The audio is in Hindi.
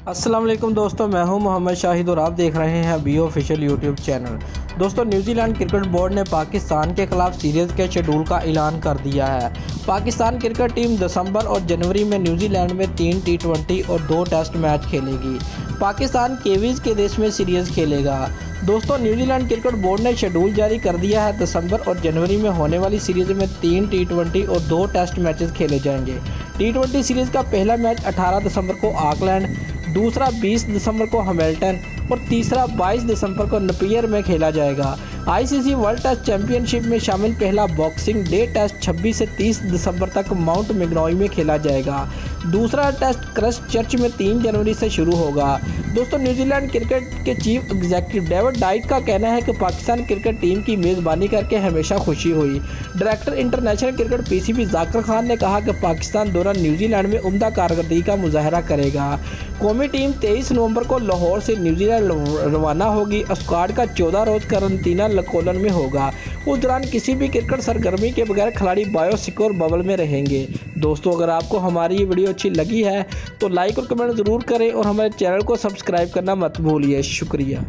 अस्सलाम वालेकुम दोस्तों, मैं हूं मोहम्मद शाहिद और आप देख रहे हैं बी ऑफिशियल यूट्यूब चैनल। दोस्तों, न्यूजीलैंड क्रिकेट बोर्ड ने पाकिस्तान के खिलाफ सीरीज़ के शेड्यूल का ऐलान कर दिया है। पाकिस्तान क्रिकेट टीम दिसंबर और जनवरी में न्यूजीलैंड में 3 T20 और 2 टेस्ट मैच खेलेगी। पाकिस्तान केवीज़ के देश में सीरीज़ खेलेगा। दोस्तों, न्यूजीलैंड क्रिकेट बोर्ड ने शेड्यूल जारी कर दिया है। दिसंबर और जनवरी में होने वाली सीरीज़ में 3 T20 और 2 टेस्ट मैचेस खेले जाएंगे। T20 सीरीज़ का पहला मैच 18 दिसंबर को ऑकलैंड, दूसरा 20 दिसंबर को हैमिल्टन और तीसरा 22 दिसंबर को नेपियर में खेला जाएगा। आईसीसी वर्ल्ड टेस्ट चैंपियनशिप में शामिल पहला बॉक्सिंग डे टेस्ट 26 से 30 दिसंबर तक माउंट मैगनॉय में खेला जाएगा। दूसरा टेस्ट क्राइस्टचर्च में 3 जनवरी से शुरू होगा। दोस्तों, न्यूजीलैंड क्रिकेट के चीफ एग्जीक्यूटिव डेविड डाइट का कहना है कि पाकिस्तान क्रिकेट टीम की मेज़बानी करके हमेशा खुशी हुई। Director international cricket PCB Zakir Khan ने कहा कि पाकिस्तान दौरान न्यूजीलैंड में उम्दा कारकर्दगी का मुजाहरा करेगा। कौमी टीम 23 नवंबर को लाहौर से न्यूजीलैंड रवाना होगी। स्क्वाड का 14 रोज करंतना लकोलन में होगा। उस दौरान किसी भी क्रिकेट सरगर्मी के बगैर खिलाड़ी बायोसिक्योर बबल में रहेंगे। दोस्तों, अगर आपको हमारी ये वीडियो अच्छी लगी है तो लाइक और कमेंट ज़रूर करें और हमारे चैनल को सब्सक्राइब करना मत भूलिए। शुक्रिया।